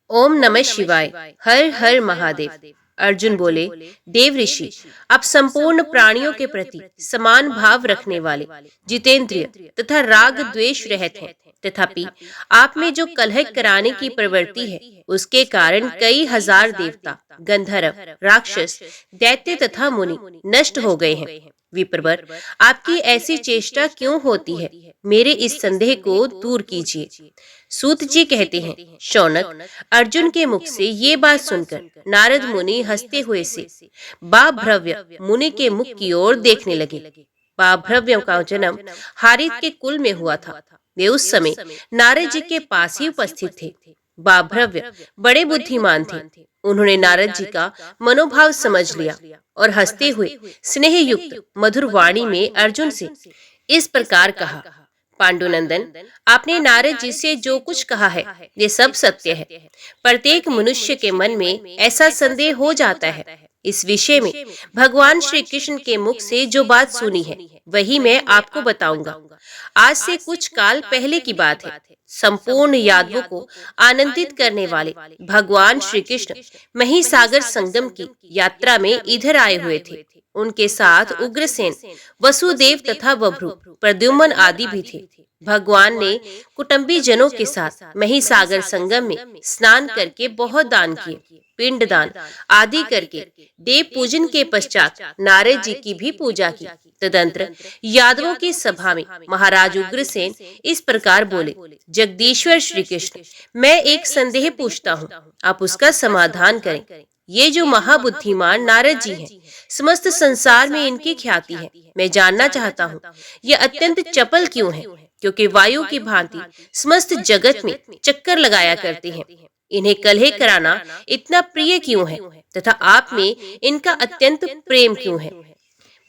ओम नमः शिवाय। हर हर महादेव। अर्जुन बोले, देव ऋषि, आप संपूर्ण प्राणियों के प्रति समान भाव रखने वाले, जितेंद्रिय तथा राग द्वेष रहित हैं। तथापि आप में जो कलह कराने की प्रवृत्ति है, उसके कारण कई हजार देवता, गंधर्व, राक्षस, दैत्य तथा मुनि नष्ट हो गए हैं। विप्रवर, आपकी ऐसी चेष्टा क्यों होती है? मेरे इस संदेह को दूर कीजिए। सूत जी कहते हैं, शौनक, अर्जुन के मुख से ये बात सुनकर नारद मुनि हंसते हुए से बाभ्रव्य मुनि के मुख की ओर देखने लगे। बाभ्रव्य का जन्म हारित के कुल में हुआ था। वे उस समय नारद जी के पास ही उपस्थित थे। बाभ्रव्य बड़े बुद्धिमान थे। उन्होंने नारद जी का मनोभाव समझ लिया और हंसते हुए स्नेह युक्त मधुर वाणी में अर्जुन से इस प्रकार कहा, पांडुनंदन, आपने नारद जी से जो कुछ कहा है, ये सब सत्य है। प्रत्येक मनुष्य के मन में ऐसा संदेह हो जाता है। इस विषय में भगवान श्री कृष्ण के मुख से जो बात सुनी है, वही मैं आपको बताऊंगा। आज से कुछ काल पहले की बात है। संपूर्ण यादवों को आनंदित करने वाले भगवान श्री कृष्ण महिसागर संगम की यात्रा में इधर आए हुए थे। उनके साथ उग्रसेन, वसुदेव तथा बभ्रु, प्रद्युम्न आदि भी थे। भगवान ने कुटुंबी जनों के साथ महिसागर संगम में स्नान करके बहुत दान किए। पिंड दान आदि करके देव पूजन के पश्चात नारद जी की भी पूजा की। तदंतर यादवों की सभा में महाराज उग्रसेन इस प्रकार बोले, जगदीश्वर श्री कृष्ण, मैं एक संदेह पूछता हूँ, आप उसका समाधान करें। ये जो महाबुद्धिमान नारद जी हैं, समस्त संसार में इनकी ख्याति है। मैं जानना चाहता हूँ, ये अत्यंत चपल क्यों हैं? क्योंकि वायु की भांति समस्त जगत में चक्कर लगाया करते हैं। इन्हें कलह कराना इतना प्रिय क्यों है? तथा आप में इनका अत्यंत प्रेम क्यों है?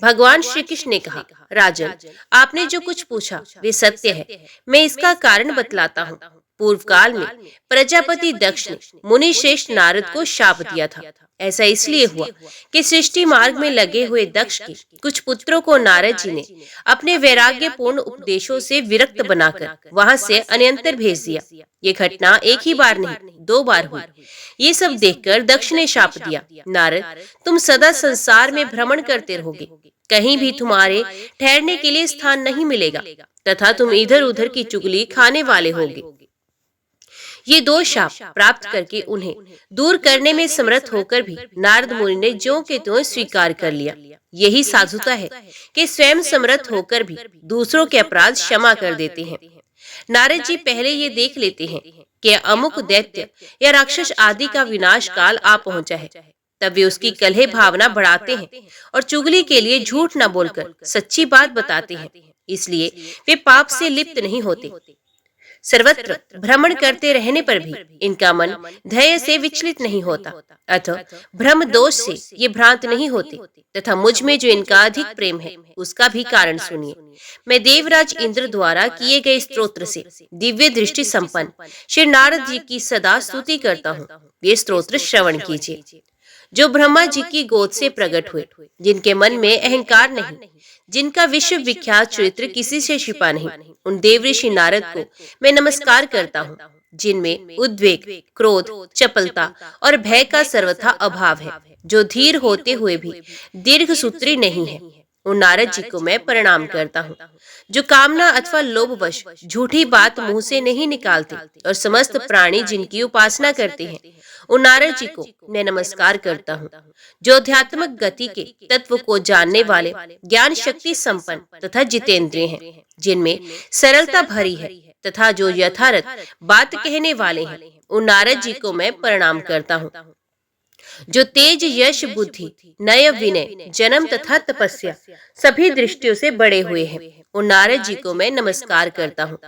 भगवान श्री कृष्ण ने कहा, राजन, आपने जो कुछ पूछा वे सत्य है। मैं इसका कारण बतलाता हूँ। पूर्व काल में प्रजापति दक्ष ने मुनि श्रेष्ठ नारद को शाप दिया था। ऐसा इसलिए हुआ कि सृष्टि मार्ग में लगे हुए दक्ष के कुछ पुत्रों को नारद जी ने अपने वैराग्यपूर्ण उपदेशों से विरक्त बनाकर वहां से अन्यंतर भेज दिया। ये घटना एक ही बार नहीं, 2 बार हुई। ये सब देखकर दक्ष ने शाप दिया, नारद, तुम सदा संसार में भ्रमण करते रहोगे। कहीं भी तुम्हारे ठहरने के लिए स्थान नहीं मिलेगा तथा तुम इधर उधर की चुगली खाने वाले होगे। ये 2 शाप प्राप्त करके उन्हें दूर करने में समर्थ होकर भी नारद मुनि ने ज्यों के त्यों स्वीकार कर लिया। यही साधुता है कि स्वयं समर्थ होकर भी दूसरों के अपराध क्षमा कर देते हैं। नारद जी पहले ये देख लेते हैं कि अमुक दैत्य या राक्षस आदि का विनाश काल आ पहुंचा है। तब वे उसकी कलह भावना बढ़ाते हैं और चुगली के लिए झूठ न बोलकर सच्ची बात बताते हैं। इसलिए वे पाप से लिप्त नहीं होते। सर्वत्र भ्रमण करते रहने पर भी इनका मन धैर्य से विचलित नहीं होता। अतः भ्रम दोष से ये भ्रांत नहीं होते। तथा मुझ में जो इनका अधिक प्रेम है, उसका भी कारण सुनिए। मैं देवराज इंद्र द्वारा किए गए स्तोत्र से दिव्य दृष्टि संपन्न श्री नारद जी की सदा स्तुति करता हूँ। ये स्तोत्र श्रवण कीजिए। जो ब्रह्मा जी की गोद से प्रकट हुए, जिनके मन में अहंकार नहीं, जिनका विश्व विख्यात चरित्र किसी से छिपा नहीं, उन देवऋषि नारद को मैं नमस्कार करता हूँ, जिनमें उद्वेग, क्रोध, चपलता और भय का सर्वथा अभाव है, जो धीर होते हुए भी दीर्घ सूत्री नहीं है। उन नारद जी को मैं प्रणाम करता हूँ, जो कामना अथवा लोभवश झूठी बात मुंह से नहीं निकालते और समस्त प्राणी जिनकी उपासना करते हैं, उन नारद जी को मैं नमस्कार करता हूँ, जो अध्यात्मक गति के तत्व को जानने वाले, ज्ञान शक्ति संपन्न तथा जितेंद्रिय हैं, जिनमें सरलता भरी है तथा जो यथार्थ बात कहने वाले हैं, उन नारद जी को मैं प्रणाम करता हूँ, जो तेज, यश, बुद्धि, नय, विनय, जन्म तथा तपस्या सभी दृष्टियों से बड़े हुए हैं, उन नारद जी को मैं नमस्कार करता हूँ,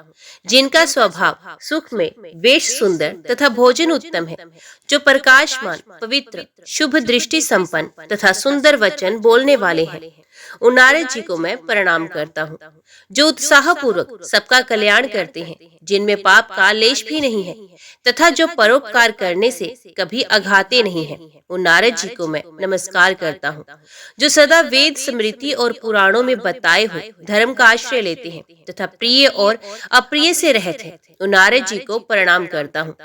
जिनका स्वभाव सुख में, वेश सुंदर तथा भोजन उत्तम है, जो प्रकाशमान, पवित्र, शुभ दृष्टि संपन्न तथा सुंदर वचन बोलने वाले हैं, उन नारद जी को मैं प्रणाम करता हूँ, जो उत्साहपूर्वक सबका कल्याण करते हैं, जिनमें पाप का लेश भी नहीं है तथा जो परोपकार करने से कभी अघाते नहीं हैं, उन नारद जी को मैं नमस्कार करता हूँ। जो सदा वेद, स्मृति और पुराणों में बताए हुए धर्म का आश्रय लेते हैं तथा प्रिय और अप्रिय से रहते हैं, उन नारद जी को प्रणाम करता हूँ।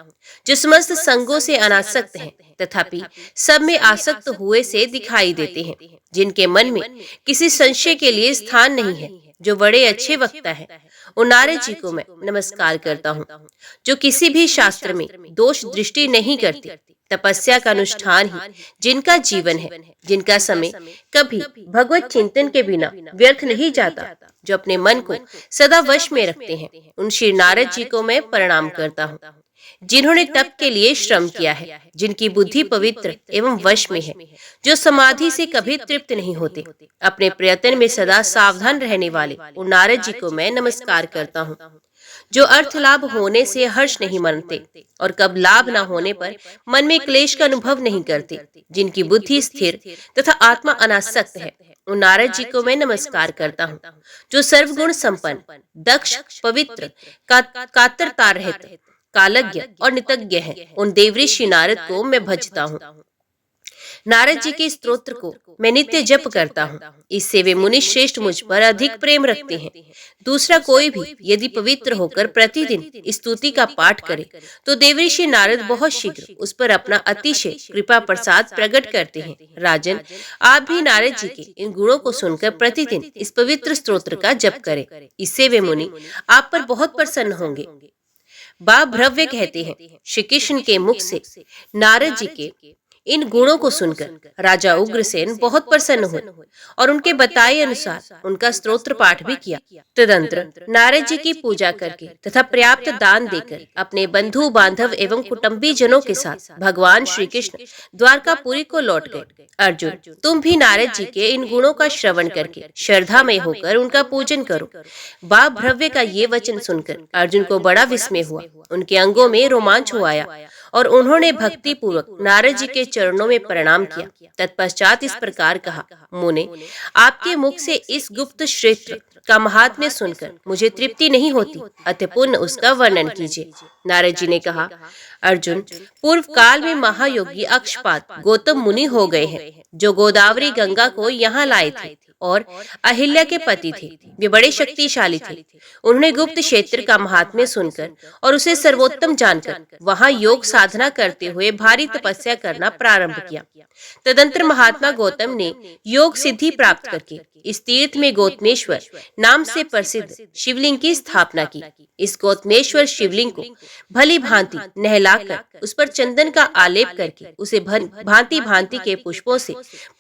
जो समस्त संगों से अनासक्त हैं तथापि सब में आसक्त हुए से दिखाई देते हैं, जिनके मन में किसी संशय के लिए स्थान नहीं है, जो बड़े अच्छे वक्ता है, उन नारद जी को मैं नमस्कार करता हूँ। जो किसी भी शास्त्र में दोष दृष्टि नहीं करती, तपस्या का अनुष्ठान ही जिनका जीवन है, जिनका समय कभी भगवत चिंतन के बिना व्यर्थ नहीं जाता, जो अपने मन को सदा वश में रखते हैं, उन श्री नारद जी को मैं प्रणाम करता हूँ। जिन्होंने तप के लिए श्रम किया है, जिनकी बुद्धि पवित्र एवं वश में है, जो समाधि से कभी तृप्त नहीं होते, अपने प्रयत्न में सदा सावधान रहने वाले उन नारद जी को मैं नमस्कार करता हूँ। जो अर्थ लाभ होने से हर्ष नहीं मनते और कब लाभ न होने पर मन में क्लेश का अनुभव नहीं करते, जिनकी बुद्धि स्थिर तथा आत्मा अनासक्त है, उन नारद जी को मैं नमस्कार करता हूँ। जो सर्वगुण संपन्न, दक्ष, पवित्र, कातरता रहित, कालज्ञ और नितज्ञ है, उन देवऋषि नारद को मैं भजता हूँ। नारद जी के स्तोत्र को मैं नित्य जप करता हूँ। इससे वे मुनि श्रेष्ठ मुझ पर अधिक प्रेम रखते हैं। दूसरा कोई भी यदि पवित्र होकर प्रतिदिन स्तुति का पाठ करे तो देवऋषि नारद बहुत शीघ्र उस पर अपना अतिशय कृपा प्रसाद प्रकट करते हैं। राजन, आप भी नारद जी के इन गुणों को सुनकर प्रतिदिन इस पवित्र स्तोत्र का जप करें। इससे वे मुनि आप पर बहुत प्रसन्न होंगे। बा भ्रव्य कहते हैं, श्री कृष्ण के मुख से नारद जी के इन गुणों को सुनकर राजा उग्रसेन बहुत प्रसन्न हुए और उनके बताए अनुसार उनका स्तोत्र पाठ भी किया। तदंतर नारद जी की पूजा करके तथा पर्याप्त दान देकर अपने बंधु बांधव एवं कुटुंबी जनों के साथ भगवान श्री कृष्ण द्वारकापुरी को लौट गए। अर्जुन, तुम भी नारद जी के इन गुणों का श्रवण करके श्रद्धामय होकर उनका पूजन करो। बाप भ्रव्य का ये वचन सुनकर अर्जुन को बड़ा विस्मय हुआ, उनके अंगों में रोमांच हो आया और उन्होंने भक्ति पूर्वक नारद जी के चरणों में प्रणाम किया। तत्पश्चात इस प्रकार कहा, मुने, आपके मुख से इस गुप्त क्षेत्र का महात्म्य सुनकर मुझे तृप्ति नहीं होती, अतः पुनः उसका वर्णन कीजिए। नारद जी ने कहा, अर्जुन, पूर्व काल में महायोगी अक्षपाद गौतम मुनि हो गए हैं, जो गोदावरी गंगा को यहाँ लाए थे और अहिल्या के पति थे। वे बड़े शक्तिशाली थे। उन्होंने गुप्त क्षेत्र का महात्म्य सुनकर और उसे सर्वोत्तम जानकर वहां योग साधना करते हुए भारी तपस्या करना प्रारंभ किया। तदंतर महात्मा गौतम ने योग सिद्धि प्राप्त करके इस तीर्थ में गौतमेश्वर नाम से प्रसिद्ध शिवलिंग की स्थापना की। इस गौतमेश्वर शिवलिंग को भली भांति नहलाकर उस पर चंदन का आलेप करके उसे भांति भांति के पुष्पों से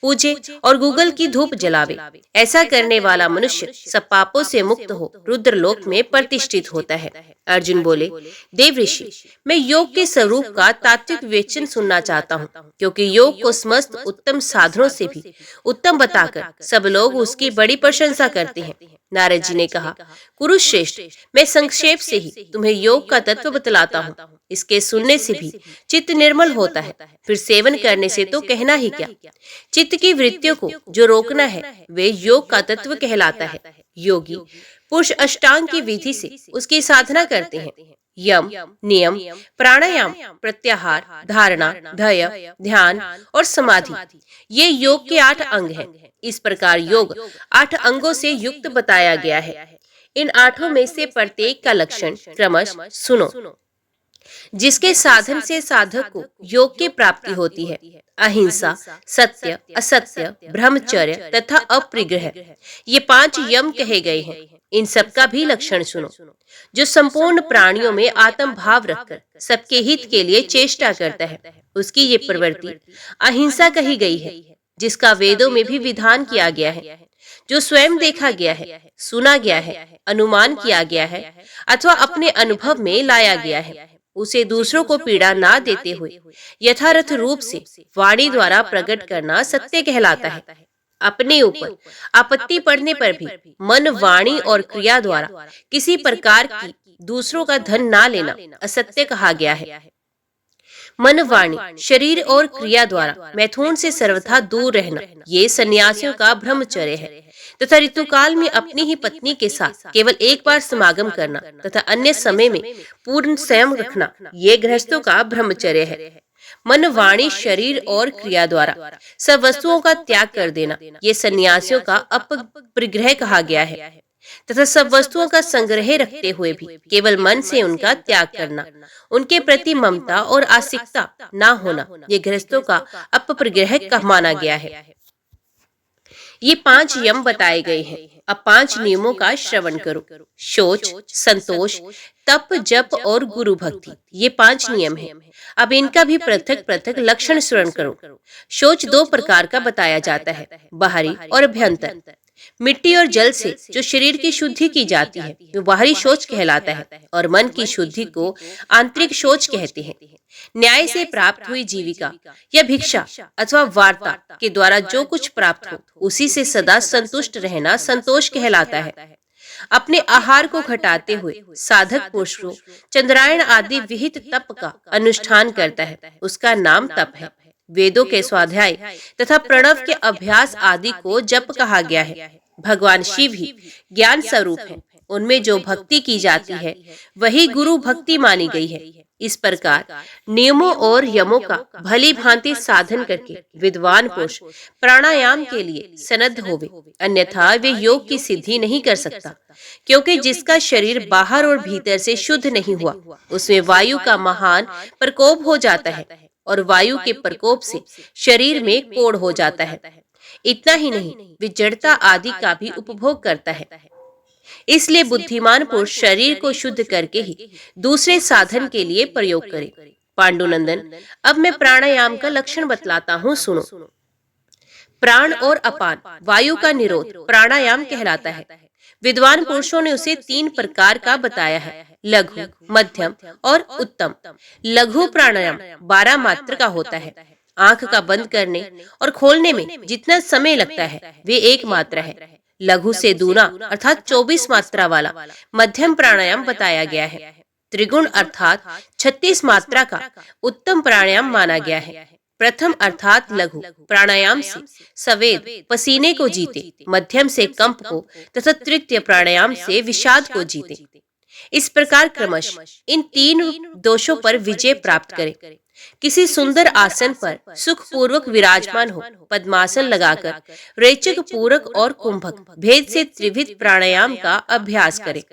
पूजे और गूगल की धूप जलावे। ऐसा करने वाला मनुष्य सब पापों से मुक्त हो रुद्रलोक में प्रतिष्ठित होता है। अर्जुन बोले, देवऋषि, मैं योग के स्वरूप का तात्विक विवेचन सुनना चाहता हूँ, क्योंकि योग को समस्त उत्तम साधनों से भी उत्तम बताकर सब लोग उसकी बड़ी प्रशंसा करते हैं। नारद जी ने कहा, कुरुश्रेष्ठ, मैं संक्षेप से ही तुम्हें योग का तत्व बतलाता हूँ। इसके सुनने से भी चित्त निर्मल होता है, फिर सेवन करने से तो कहना ही क्या। चित्त की वृत्तियों को जो रोकना है वे योग का तत्व कहलाता है। योगी पुरुष अष्टांग की विधि से उसकी साधना करते हैं। यम, नियम, प्राणायाम, प्रत्याहार, धारणा, ध्यय, ध्यान और समाधि, ये योग के 8 अंग हैं। इस प्रकार योग 8 अंगों से युक्त बताया गया है। इन 8 में से प्रत्येक का लक्षण क्रमशः सुनो, जिसके साधन से साधक को योग की प्राप्ति होती है। अहिंसा, सत्य, असत्य, ब्रह्मचर्य तथा अपरिग्रह, ये 5 यम कहे गए हैं। इन सब का भी लक्षण सुनो। जो संपूर्ण प्राणियों में आत्म भाव रखकर सबके हित के लिए चेष्टा करता है, उसकी ये प्रवृत्ति अहिंसा कही गई है, जिसका वेदों में भी विधान किया गया है। जो स्वयं देखा गया है, सुना गया है, अनुमान किया गया है अथवा अपने अनुभव में लाया गया है, उसे दूसरों को पीड़ा ना देते हुए यथार्थ रूप से वाणी द्वारा प्रकट करना सत्य कहलाता है। अपने ऊपर आपत्ति पड़ने पर भी मन, वाणी और क्रिया द्वारा किसी प्रकार की दूसरों का धन ना लेना असत्य कहा गया है। मन, वाणी, शरीर और क्रिया द्वारा मैथुन से सर्वथा दूर रहना, ये सन्यासियों का ब्रह्मचर्य है। तथा ऋतुकाल में अपनी ही पत्नी के साथ केवल एक बार समागम करना तथा अन्य समय में पूर्ण संयम रखना, ये गृहस्थों का ब्रह्मचर्य है। मन, वाणी, शरीर और क्रिया द्वारा सब वस्तुओं का त्याग कर देना, ये सन्यासियों का अपरिग्रह कहा गया है। तथा सब वस्तुओं का संग्रह रखते हुए भी केवल मन से उनका त्याग करना, उनके प्रति ममता और आसक्ति ना होना, ये गृहस्थों का अपरिग्रह का माना गया है। ये 5 यम बताए गए हैं। अब 5 नियमों का श्रवण करो। शौच, संतोष, तप, जप और गुरु भक्ति, ये 5 नियम हैं। अब इनका भी पृथक पृथक लक्षण श्रवण करो। शौच 2 प्रकार का बताया जाता है, बाहरी और अभ्यंतर। मिट्टी और जल से जो शरीर की शुद्धि की जाती है वो बाहरी शौच कहलाता है, और मन की शुद्धि को आंतरिक शौच कहते हैं। न्याय से प्राप्त हुई जीविका या भिक्षा अथवा वार्ता के द्वारा जो कुछ प्राप्त हो उसी से सदा संतुष्ट रहना संतोष कहलाता है। अपने आहार को घटाते हुए साधक पुरुष चंद्रायण आदि विहित तप का अनुष्ठान करता है, उसका नाम तप है। वेदों के स्वाध्याय तथा प्रणव के अभ्यास आदि को जप कहा गया है। भगवान शिव ही ज्ञान स्वरूप है, उनमें जो भक्ति की जाती है वही गुरु भक्ति मानी गई है। इस प्रकार नियमों और यमों का भली भांति साधन करके विद्वान पुरुष प्राणायाम के लिए सनद्ध होवे, अन्यथा वे योग की सिद्धि नहीं कर सकता, क्योंकि जिसका शरीर बाहर और भीतर से शुद्ध नहीं हुआ उसमें वायु का महान प्रकोप हो जाता है, और वायु के प्रकोप से शरीर में कोढ़ हो जाता है। इतना ही नहीं, वे जड़ता आदि का भी उपभोग करता है। इसलिए बुद्धिमान पुरुष शरीर को शुद्ध करके ही दूसरे साधन के लिए प्रयोग करे। पांडुनंदन, अब मैं प्राणायाम का लक्षण बतलाता हूँ, सुनो। प्राण और अपान वायु का निरोध प्राणायाम कहलाता है। विद्वान पुरुषों ने उसे 3 प्रकार का बताया है, लघु, मध्यम और उत्तम। लघु प्राणायाम 12 मात्रा का होता है। आंख का बंद करने और खोलने में जितना समय लगता है वे 1 मात्रा है। लघु से दूना अर्थात 24 मात्रा वाला मध्यम प्राणायाम बताया गया है। त्रिगुण अर्थात 36 मात्रा का उत्तम प्राणायाम माना गया है। प्रथम अर्थात लघु प्राणायाम से संवेद पसीने को जीते, मध्यम से कंप को तथा तृतीय प्राणायाम से विषाद को जीते। इस प्रकार क्रमश इन 3 दोषों पर विजय प्राप्त करे। किसी सुंदर आसन पर सुख पूर्वक विराजमान हो, पद्मासन लगाकर रेचक, पूरक और कुंभक भेद से त्रिविध प्राणायाम का अभ्यास करे।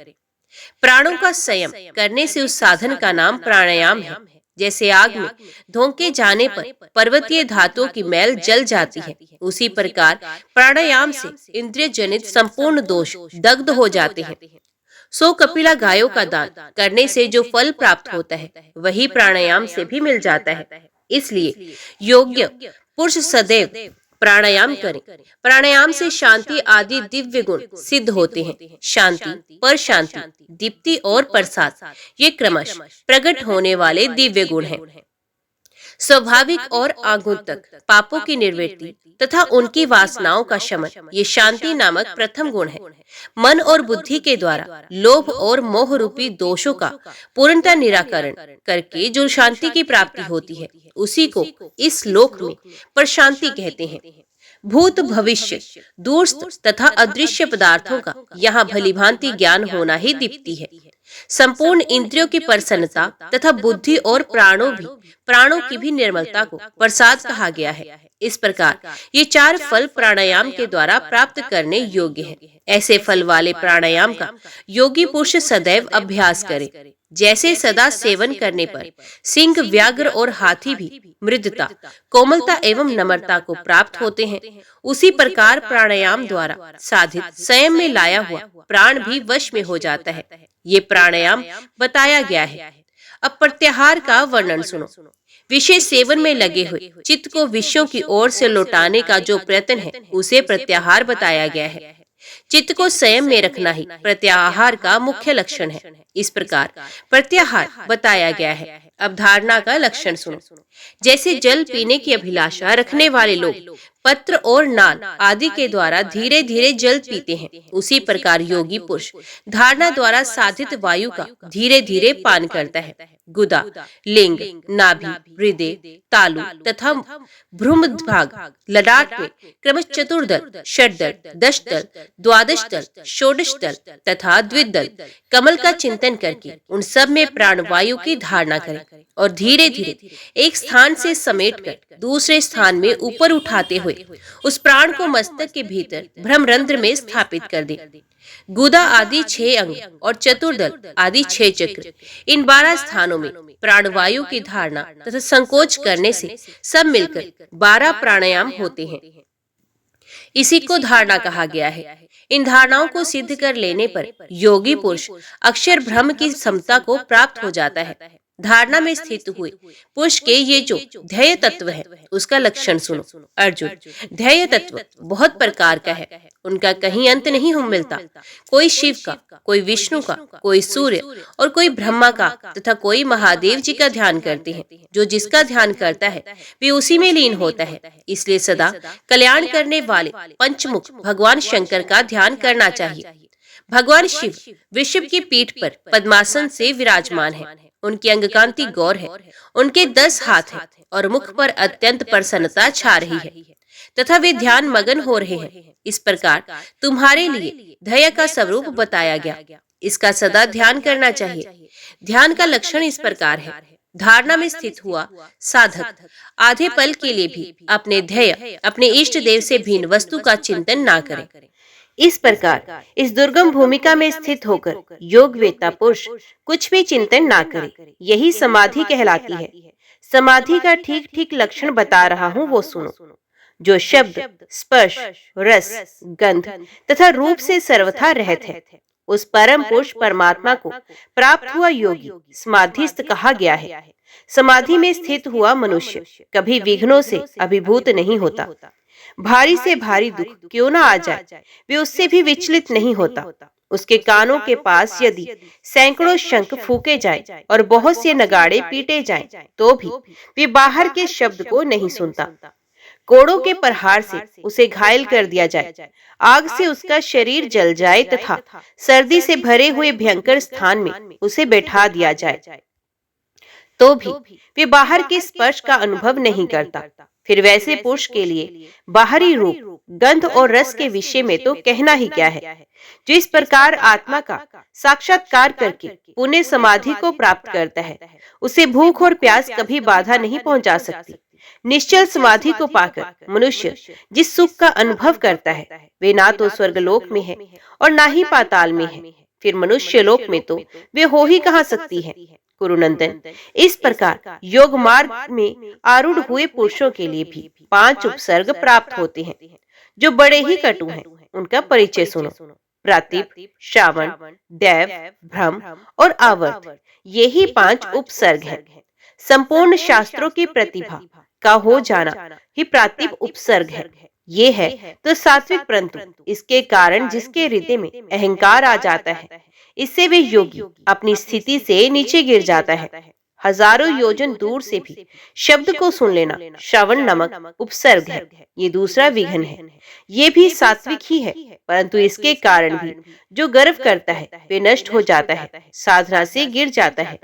प्राणों का संयम करने से उस साधन का नाम प्राणायाम है। जैसे आग में धोंके जाने पर पर्वतीय धातुओं की मैल जल जाती है, उसी प्रकार प्राणायाम से इंद्रिय जनित संपूर्ण दोष दग्ध हो जाते हैं। 100 कपिला गायों का दान करने से जो फल प्राप्त होता है वही प्राणायाम से भी मिल जाता है। इसलिए योग्य पुरुष सदैव प्राणायाम करें। प्राणायाम से शांति आदि दिव्य गुण सिद्ध होते हैं। शांति, पर शांति, दीप्ति और प्रसाद, ये क्रमश प्रकट होने वाले दिव्य गुण हैं। स्वाभाविक और आगंतुक पापों की निवृत्ति तथा उनकी वासनाओं का शमन, ये शांति नामक प्रथम गुण है। मन और बुद्धि के द्वारा लोभ और मोह रूपी दोषों का पूर्णतः निराकरण करके जो शांति की प्राप्ति होती है उसी को इस लोक में प्रशांति कहते हैं। भूत, भविष्य, दूरस्थ तथा अदृश्य पदार्थों का यहाँ भलीभांति ज्ञान होना ही दीप्ति है। संपूर्ण इंद्रियों की प्रसन्नता तथा बुद्धि और प्राणों की भी निर्मलता को प्रसाद कहा गया है। इस प्रकार ये 4 फल प्राणायाम के द्वारा प्राप्त करने योग्य है। ऐसे फल वाले प्राणायाम का योगी पुरुष सदैव अभ्यास करे। जैसे सदा सेवन करने पर सिंह, व्याघ्र और हाथी भी मृदुता, कोमलता एवं नम्रता को प्राप्त होते हैं, उसी प्रकार प्राणायाम द्वारा साधित संयम में लाया हुआ प्राण भी वश में हो जाता है। ये प्राणायाम बताया गया है। अब प्रत्याहार का वर्णन सुनो। विषय सेवन में लगे हुए चित्त को विषयों की ओर से लौटाने का जो प्रयत्न है उसे प्रत्याहार बताया गया है। चित्त को संयम में रखना ही प्रत्याहार का मुख्य लक्षण है। इस प्रकार प्रत्याहार बताया गया है। अब धारणा का लक्षण सुनो। जैसे जल पीने की अभिलाषा रखने वाले लोग पत्र और नाल आदि के द्वारा धीरे धीरे जल पीते हैं, उसी प्रकार योगी पुरुष धारणा द्वारा साधित वायु का धीरे धीरे पान करता है। गुदा, लिंग, नाभि, हृदय, तालु तथा भ्रूमध्य ललाट में क्रमश चतुर्दल, षटदल, दशदल, द्वादश दल, षोडश दल तथा द्विदल कमल का चिंतन करके उन सब में प्राणवायु की धारणा करें और धीरे धीरे एक स्थान से समेटकर दूसरे स्थान में ऊपर उठाते हुए उस प्राण को मस्तक के भीतर भ्रमरंध्र में स्थापित कर दें। गुदा आदि 6 अंग और चतुर्दल आदि 6 चक्र, इन 12 स्थानों में प्राणवायु की धारणा तथा संकोच करने से सब मिलकर 12 प्राणायाम होते हैं। इसी को धारणा कहा गया है। इन धारणाओं को सिद्ध कर लेने पर योगी पुरुष अक्षर ब्रह्म की समता को प्राप्त हो जाता है। धारणा में स्थित हुए पुरुष के ये जो ध्येय तत्व है उसका लक्षण सुनो। अर्जुन, ध्येय तत्व बहुत प्रकार का है, उनका कहीं अंत नहीं हो मिलता। कोई शिव का, कोई विष्णु का, कोई सूर्य और कोई ब्रह्मा का तथा कोई महादेव जी का ध्यान करते हैं। जो जिसका ध्यान करता है वे उसी में लीन होता है। इसलिए सदा कल्याण करने वाले पंचमुख भगवान शंकर का ध्यान करना चाहिए। भगवान शिव वृषभ की पीठ पर पद्मासन से विराजमान है। उनकी अंगकांति गौर है, उनके 10 हाथ हैं और मुख पर अत्यंत प्रसन्नता छा रही है तथा वे ध्यान मगन हो रहे हैं। इस प्रकार तुम्हारे लिए ध्येय का स्वरूप बताया गया, इसका सदा ध्यान करना चाहिए। ध्यान का लक्षण इस प्रकार है। धारणा में स्थित हुआ साधक आधे पल के लिए भी अपने ध्येय, अपने इष्ट देव से भिन्न वस्तु का चिंतन ना करे। इस प्रकार इस दुर्गम भूमिका में स्थित होकर योग वेत्ता पुरुष कुछ भी चिंतन ना करे, यही समाधि कहलाती है। समाधि का ठीक ठीक लक्षण बता रहा हूँ, वो सुनो। जो शब्द, स्पर्श, रस, गंध तथा रूप से सर्वथा रहत है, उस परम पुरुष परमात्मा को प्राप्त हुआ योगी समाधिस्थ कहा गया है। समाधि में स्थित हुआ मनुष्य कभी विघ्नों से अभिभूत नहीं होता। भारी से भारी दुख क्यों ना आ जाए, वे उससे भी विचलित नहीं होता। उसके कानों के पास यदि सैकड़ों शंख फूके जाए और बहुत से नगाड़े पीटे जाएं, तो भी वे बाहर के शब्द को नहीं सुनता। कोड़ों के प्रहार से उसे घायल कर दिया जाए, आग से उसका शरीर जल जाए तथा सर्दी से भरे हुए भयंकर स्थान में उसे बैठा दिया जाए, तो भी वे बाहर के स्पर्श का अनुभव नहीं करता। फिर वैसे पुरुष के लिए बाहरी रूप, गंध और रस के विषय में तो कहना ही क्या है। जो इस प्रकार आत्मा का साक्षात्कार करके पुण्य समाधि को प्राप्त करता है, उसे भूख और प्यास कभी बाधा नहीं पहुंचा सकती। निश्चल समाधि को पाकर मनुष्य जिस सुख का अनुभव करता है, वे ना तो स्वर्गलोक में है और ना ही पाताल में है। फिर मनुष्य लोक में तो वे हो ही कहाँ सकती है। कुरुनंदन, इस प्रकार योग मार्ग में आरूढ़ हुए पुरुषों के लिए भी 5 उपसर्ग प्राप्त होते हैं, जो बड़े ही कटु हैं। उनका परिचय सुनो। प्रातिप, श्रावण, दैव, भ्रम और आवर्त, ये ही 5 उपसर्ग हैं। संपूर्ण शास्त्रों की प्रतिभा का हो जाना ही प्रातिप उपसर्ग है। ये है तो सात्विक, परंतु इसके कारण जिसके हृदय में अहंकार आ जाता है, इससे वे योगी अपनी स्थिति से नीचे गिर जाता है। हजारों योजन दूर से भी शब्द को सुन लेना श्रवण नामक उपसर्ग है। ये दूसरा विघ्न है। ये भी सात्विक ही है, परंतु इसके कारण भी जो गर्व करता है वे नष्ट हो जाता है, साधना से गिर जाता है,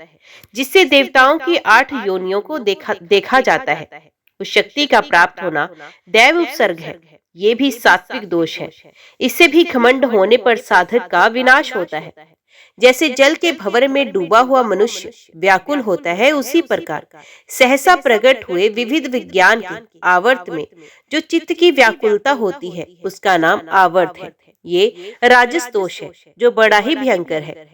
जिससे देवताओं की 8 योनियों को देखा जाता है। उस शक्ति का प्राप्त होना दैव उपसर्ग है। ये भी सात्विक दोष है। इससे भी घमंड होने पर साधक का विनाश होता है। जैसे जल के भंवर में डूबा हुआ मनुष्य व्याकुल होता है, उसी प्रकार सहसा प्रकट हुए विविध विज्ञान के आवर्त में जो चित्त की व्याकुलता होती है, उसका नाम आवर्त है। ये राजस दोष है, जो बड़ा ही भयंकर है।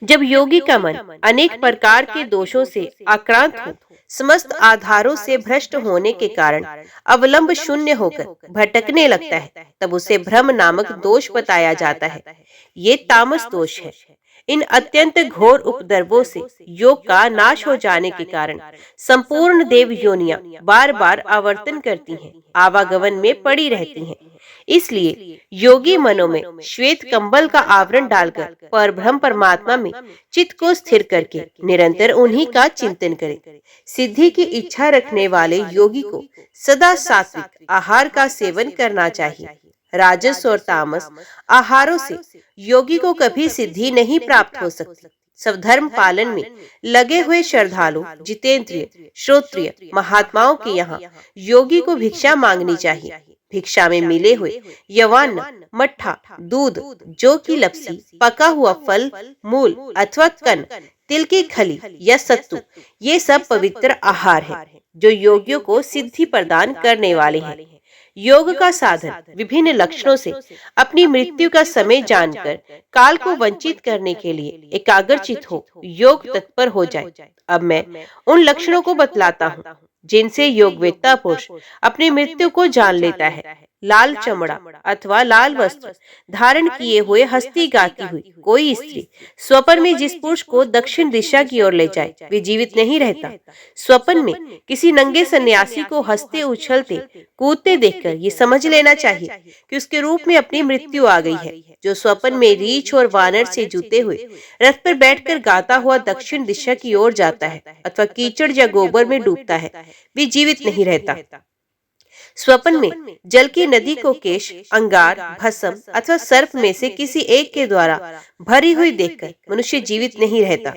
जब योगी का मन अनेक प्रकार के दोषों से आक्रांत हो, समस्त आधारों से भ्रष्ट होने के कारण अवलंब शून्य होकर भटकने लगता है, तब उसे भ्रम नामक दोष बताया जाता है। ये तामस दोष है। इन अत्यंत घोर उपद्रवों से योग का नाश हो जाने के कारण संपूर्ण देव योनियां बार बार आवर्तन करती हैं, आवागमन में पड़ी रहती हैं। इसलिए योगी मनों में श्वेत कंबल का आवरण डालकर परब्रह्म परमात्मा में चित्त को स्थिर करके निरंतर उन्हीं का चिंतन करे। सिद्धि की इच्छा रखने वाले योगी को सदा सात्विक आहार का सेवन करना चाहिए। राजस और तामस आहारों से योगी को कभी सिद्धि नहीं प्राप्त हो सकती। स्वधर्म पालन में लगे हुए श्रद्धालु जितेंद्रिय श्रोत्रिय महात्माओं के यहाँ योगी को भिक्षा मांगनी चाहिए। भिक्षा में मिले हुए यवान्न, मट्ठा, दूध, जौ की लपसी, पका हुआ फल, मूल अथवा कन, तिल की खली या सत्तू, ये सब पवित्र आहार है जो योगियों को सिद्धि प्रदान करने वाले हैं। योग का साधन विभिन्न लक्षणों से अपनी मृत्यु का समय जानकर काल को वंचित करने के लिए एकाग्रचित हो योग तत्पर हो जाए। अब मैं उन लक्षणों को बतलाता हूँ जिनसे योगवेत्ता पुरुष अपनी मृत्यु को जान लेता है। लाल चमड़ा अथवा लाल वस्त्र धारण किए हुए हंसती गाती हुई कोई स्त्री स्वप्न में जिस पुरुष को दक्षिण दिशा की ओर ले जाए वे जीवित नहीं रहता। स्वप्न में किसी नंगे सन्यासी को हंसते उछलते कूदते देखकर ये समझ लेना चाहिए कि उसके रूप में अपनी मृत्यु आ गई है। जो स्वप्न में रीछ और वानर से जूते हुए रथ पर बैठकर गाता हुआ दक्षिण दिशा की ओर जाता है अथवा कीचड़ या गोबर में डूबता है वे जीवित नहीं रहता। स्वप्न में जल की नदी को केश, अंगार, भस्म अथवा सर्प में से किसी एक के द्वारा भरी हुई देखकर मनुष्य जीवित नहीं रहता।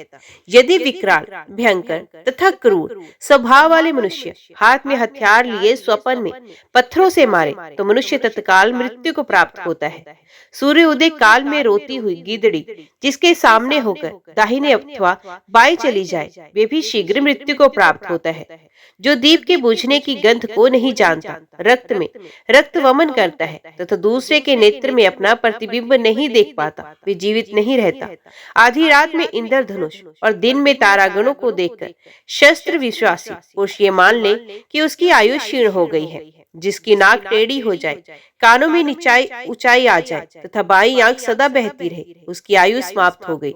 यदि विकराल, भयंकर तथा क्रूर स्वभाव वाले मनुष्य हाथ में हथियार लिए स्वप्न में पत्थरों से मारे तो मनुष्य तत्काल मृत्यु को प्राप्त होता है। सूर्य उदय काल में रोती हुई गीदड़ी जिसके सामने होकर दाहिने अथवा बाएं चली जाए वे भी शीघ्र मृत्यु को प्राप्त होता है। जो दीप के बुझने की गंध को नहीं जानता, रक्त में रक्त वमन करता है तथा दूसरे के नेत्र में अपना प्रतिबिंब नहीं देख पाता वे जीवित नहीं रहता। आधी रात में इंद्रधनुष और दिन में तारागणों को देखकर शस्त्र विश्वासी पुरुष ये मान ले कि उसकी आयु क्षीण हो गई है। जिसकी नाक टेढ़ी हो जाए, कानों में ऊंचाई आ जाए तथा बाईं आंख सदा बहती रहे उसकी आयु समाप्त हो गई।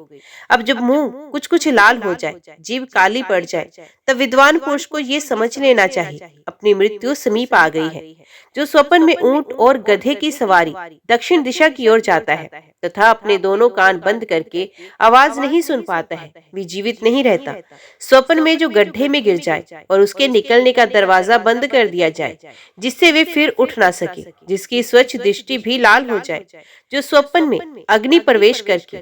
अब जब मुंह कुछ कुछ लाल हो जाए, जीभ काली पड़ जाए तब विद्वान पुरुष को ये समझ लेना चाहिए अपनी मृत्यु समीप आ गई है। जो स्वप्न में ऊंट और गधे की सवारी दक्षिण दिशा की ओर जाता है तथा अपने दोनों कान बंद करके आवाज नहीं सुन पाता है वे जीवित नहीं रहता। स्वप्न में जो गड्ढे में गिर जाए और उसके निकलने का दरवाजा बंद कर दिया जाए जिससे वे फिर उठ ना सके, जिसकी स्वच्छ दृष्टि भी लाल हो जाए, जो स्वप्न में अग्नि प्रवेश करके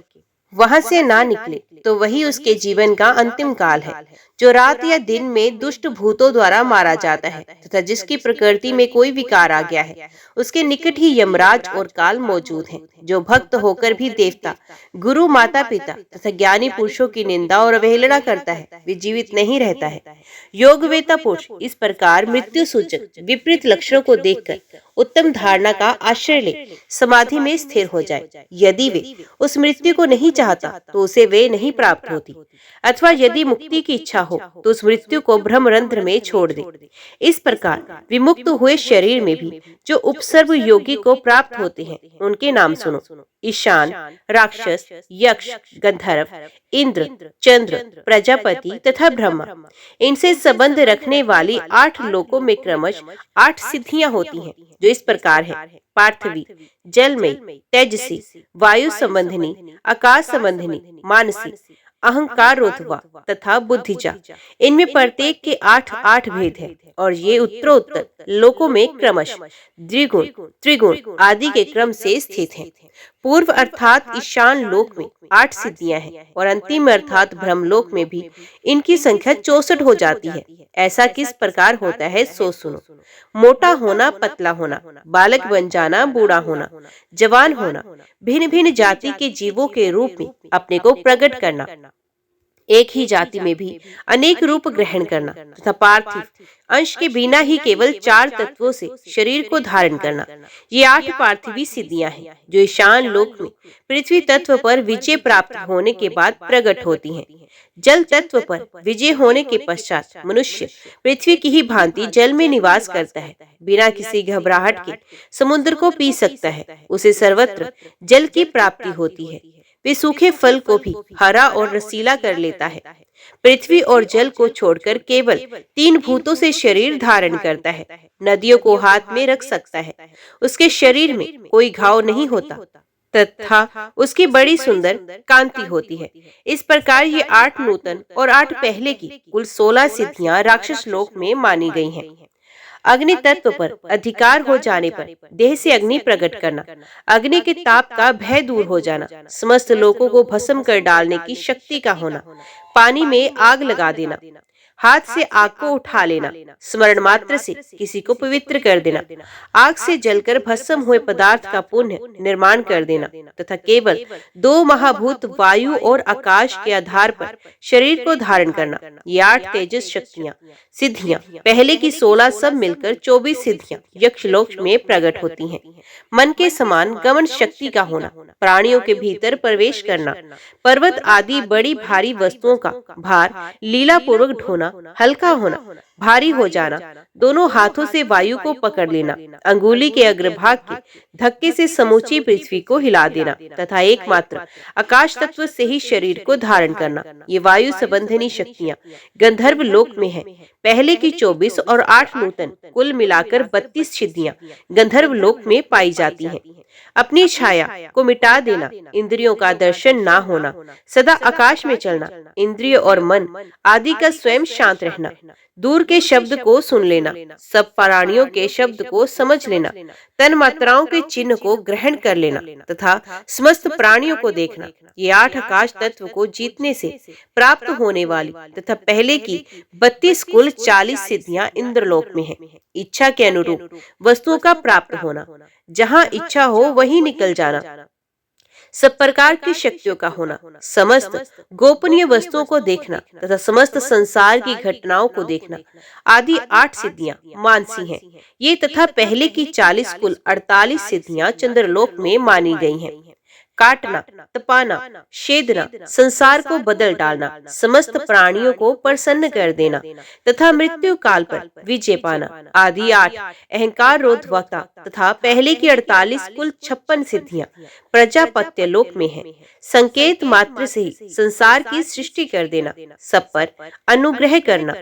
वहां से ना निकले तो वही उसके जीवन का अंतिम काल है। जो रात या दिन में दुष्ट भूतों द्वारा मारा जाता है तथा जिसकी प्रकृति में कोई विकार आ गया है उसके निकट ही यमराज और काल मौजूद हैं। जो भक्त होकर भी देवता, गुरु, माता पिता तथा ज्ञानी पुरुषों की निंदा और अवहेलना करता है वे जीवित नहीं रहता है। योगवेत्ता पुरुष इस प्रकार मृत्यु सूचक विपरीत लक्षणों को देखकर उत्तम धारणा का आश्रय ले समाधि में स्थिर हो जाए। यदि वे उस मृत्यु को नहीं चाहता तो उसे वे नहीं प्राप्त होती, अथवा यदि मुक्ति की इच्छा हो तो उस मृत्यु को ब्रह्मरंध्र में छोड़ दे। इस प्रकार विमुक्त हुए शरीर में भी जो उपसर्ग योगी को प्राप्त होते हैं उनके नाम सुनो। ईशान, राक्षस, यक्ष, गंधर्व, इंद्र, चंद्र, प्रजापति तथा ब्रह्मा, इनसे संबंध रखने वाली 8 लोकों में क्रमश 8 सिद्धियां होती हैं जो इस प्रकार है: पार्थवी, जलमयी, तेजसी, वायु संबंधिनी, आकाश संबंधिनी, मानसी, अहंकार रोधवा तथा बुद्धिजा। इनमें प्रत्येक के 8 भेद हैं और ये उत्तरोत्तर लोकों में क्रमश द्विगुण, त्रिगुण आदि के क्रम से स्थित हैं। पूर्व अर्थात ईशान लोक में 8 सिद्धियां हैं और अंतिम अर्थात ब्रह्मलोक में भी इनकी संख्या 64 हो जाती है। ऐसा किस प्रकार होता है सो सुनो। मोटा होना, पतला होना, बालक बन जाना, बूढ़ा होना, जवान होना, भिन्न भिन्न जाति के जीवों के रूप में अपने को प्रकट करना, एक ही जाति में भी अनेक रूप ग्रहण करना तथा पार्थिव अंश के बिना ही केवल 4 तत्वों से शरीर को धारण करना, ये 8 पार्थिवी सिद्धियां हैं जो ईशान लोक में पृथ्वी तत्व पर विजय प्राप्त होने के बाद प्रकट होती हैं। जल तत्व पर विजय होने के पश्चात मनुष्य पृथ्वी की ही भांति जल में निवास करता है, बिना किसी घबराहट के समुद्र को पी सकता है, उसे सर्वत्र जल की प्राप्ति होती है। वे सूखे फल को भी हरा और रसीला कर लेता है। पृथ्वी और जल को छोड़कर केवल 3 भूतों से शरीर धारण करता है। नदियों को हाथ में रख सकता है, उसके शरीर में कोई घाव नहीं होता तथा उसकी बड़ी सुंदर कांति होती है। इस प्रकार ये 8 नूतन और 8 पहले की कुल 16 सिद्धियां राक्षस लोक में मानी गई हैं। अग्नि तत्व पर अधिकार हो जाने पर देह से अग्नि प्रकट करना, अग्नि के ताप का भय दूर हो जाना, समस्त लोगों को भस्म कर डालने की शक्ति का होना, पानी में आग लगा देना, हाथ से आग को उठा लेना, स्मरण मात्र से किसी को पवित्र कर देना, आग से जलकर भस्म हुए पदार्थ का पुण्य निर्माण कर देना तथा केवल 2 महाभूत वायु और आकाश के आधार पर शरीर को धारण करना। ये 8 तेजस शक्तियां, सिद्धियां, पहले की 16 सब मिलकर 24 सिद्धियां यक्षलोक में प्रकट होती हैं। मन के समान गमन शक्ति का होना, प्राणियों के भीतर प्रवेश करना, पर्वत आदि बड़ी भारी वस्तुओं का भार लीला पूर्वक ढोना, हल्का होना, भारी हो जाना, दोनों हाथों से वायु को पकड़ लेना, अंगुली के अग्रभाग के धक्के से समूची पृथ्वी को हिला देना तथा एकमात्र आकाश तत्व से ही शरीर को धारण करना। ये वायु संबंधिनी शक्तियां गंधर्व लोक में है। पहले की 24 और 8 नूतन कुल मिलाकर 32 सिद्धियां गंधर्व लोक में पाई जाती हैं। अपनी छाया को मिटा देना, इंद्रियों का दर्शन ना होना, सदा आकाश में चलना, इंद्रिय और मन आदि का स्वयं शांत रहना, दूर के शब्द को सुन लेना, सब प्राणियों के शब्द को समझ लेना, तन मात्राओं के चिन्ह को ग्रहण कर लेना तथा समस्त प्राणियों को देखना। ये 8 आकाश तत्व को जीतने से प्राप्त होने वाली तथा पहले की 32 कुल 40 सिद्धियां इंद्रलोक में है। इच्छा के अनुरूप वस्तुओं का प्राप्त होना, जहाँ इच्छा हो वहीं निकल जाना, सब प्रकार की शक्तियों का होना, समस्त गोपनीय वस्तुओं को देखना तथा समस्त संसार की घटनाओं को देखना, आदि 8 सिद्धियां मानसी हैं। ये तथा पहले की 40 कुल 48 सिद्धियां चंद्रलोक में मानी गई हैं। काटना, तपाना, छेदना, संसार को बदल डालना, समस्त प्राणियों को प्रसन्न कर देना तथा मृत्यु काल पर विजय पाना, आदि 8 अहंकार रोधवता तथा पहले की 48 कुल 56 सिद्धियां प्रजापत्य लोक में है। संकेत मात्र से ही संसार की सृष्टि कर देना, सब पर अनुग्रह करना,